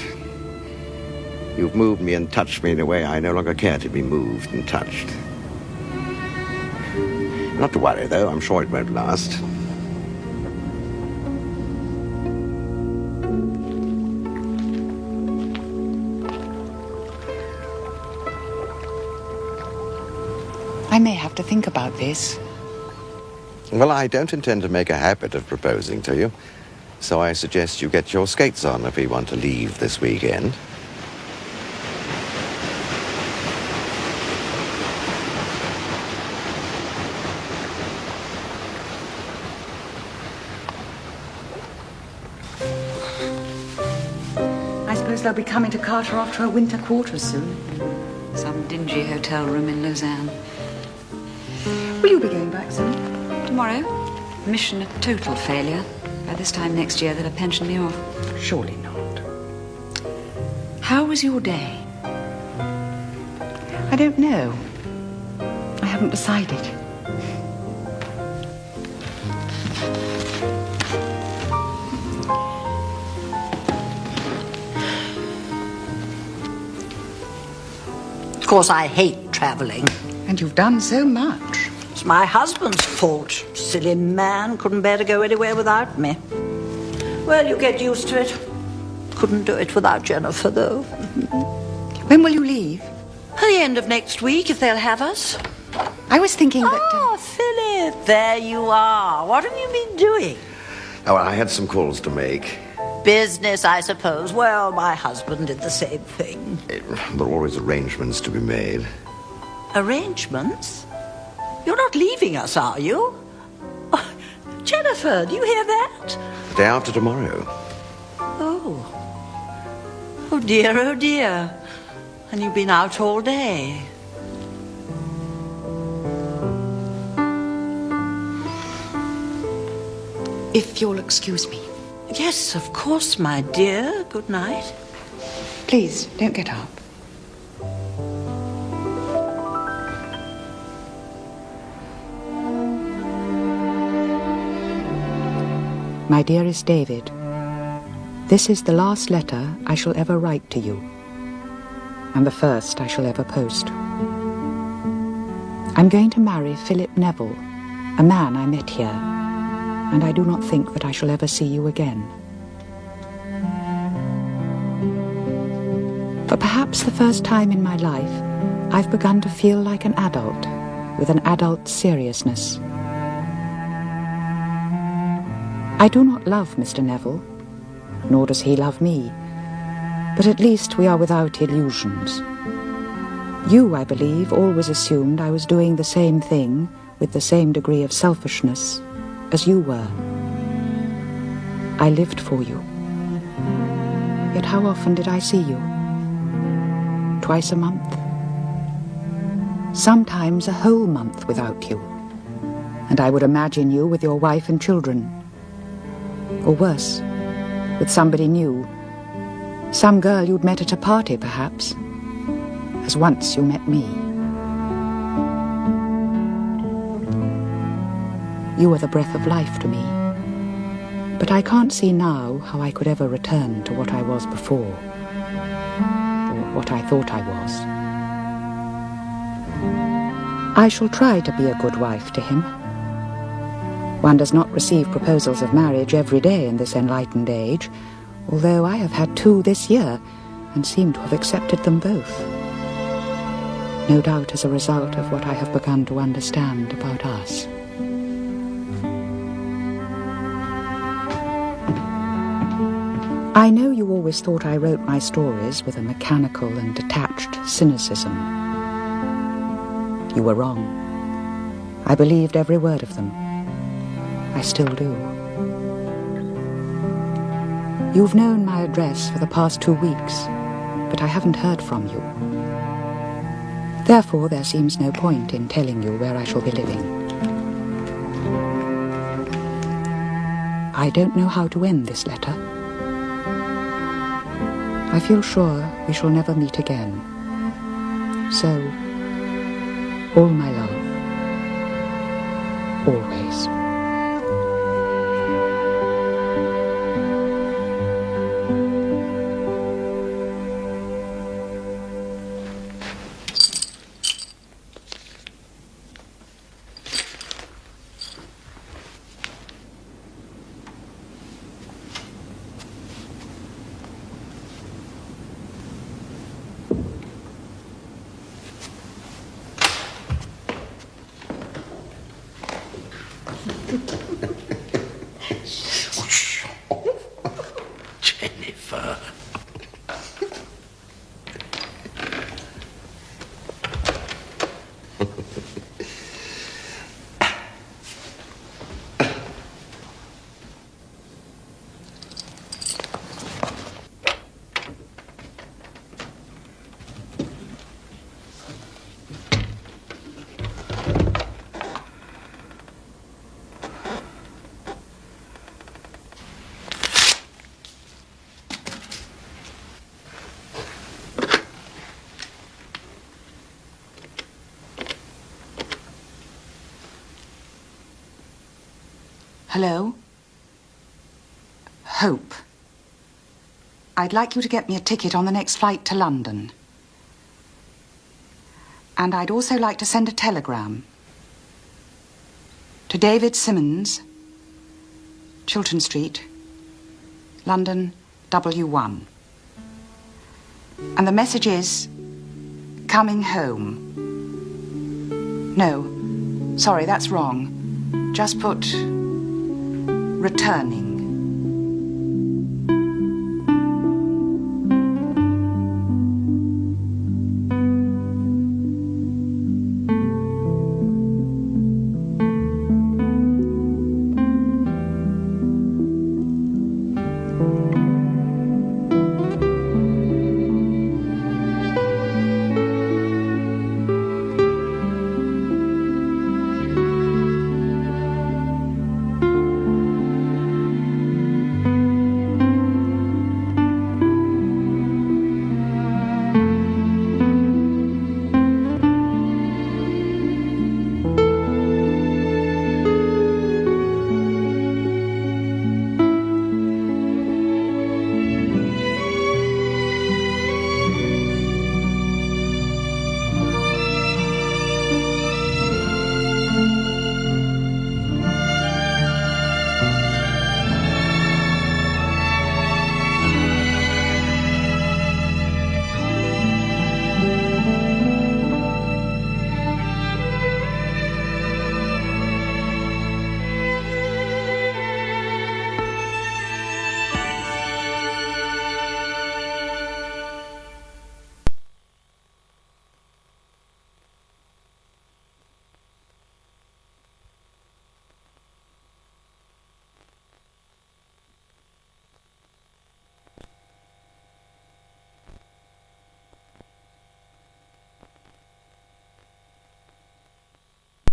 You've moved me and touched me in a way I no longer care to be moved and touched. Not to worry, though. I'm sure it won't last. I may have to think about this. Well, I don't intend to make a habit of proposing to you, so I suggest you get your skates on if we want to leave this weekend. I suppose they'll be coming to cart her off to her winter quarters soon. Some dingy hotel room in Lausanne. Will you be going back soon? Tomorrow. Mission a total failure. By this time next year, they'll have pensioned me off. Surely not. How was your day? I don't know. I haven't decided. Of course, I hate travelling. And you've done so much. It's my husband's fault. Silly man, couldn't bear to go anywhere without me. Well, you get used to it. Couldn't do it without Jennifer, though. When will you leave? At the end of next week, if they'll have us. I was thinking that... Oh, Philip, there you are. What have you been doing? Oh, I had some calls to make. Business, I suppose. Well, my husband did the same thing. There are always arrangements to be made. Arrangements? You're not leaving us, are you? Oh, Jennifer, do you hear that? Day after tomorrow. Oh. Oh, dear, oh, dear. And you've been out all day. If you'll excuse me. Yes, of course, my dear. Good night. Please, don't get up. My dearest David, this is the last letter I shall ever write to you, and the first I shall ever post. I'm going to marry Philip Neville, a man I met here, and I do not think that I shall ever see you again. For perhaps the first time in my life, I've begun to feel like an adult, with an adult's seriousness. I do not love Mr. Neville, nor does he love me, but at least we are without illusions. You, I believe, always assumed I was doing the same thing with the same degree of selfishness as you were. I lived for you. Yet how often did I see you? Twice a month? Sometimes a whole month without you. And I would imagine you with your wife and children. Or worse, with somebody new. Some girl you'd met at a party, perhaps, as once you met me. You are the breath of life to me, but I can't see now how I could ever return to what I was before, or what I thought I was. I shall try to be a good wife to him. One does not receive proposals of marriage every day in this enlightened age, although I have had 2 this year and seem to have accepted them both. No doubt as a result of what I have begun to understand about us. I know you always thought I wrote my stories with a mechanical and detached cynicism. You were wrong. I believed every word of them. I still do. You've known my address for the past 2 weeks, but I haven't heard from you. Therefore, there seems no point in telling you where I shall be living. I don't know how to end this letter. I feel sure we shall never meet again. So, all my love. Always. Hello? Hope. I'd like you to get me a ticket on the next flight to London. And I'd also like to send a telegram to David Simmons, Chiltern Street, London, W1. And the message is, coming home. No, sorry, that's wrong. Just put, returning.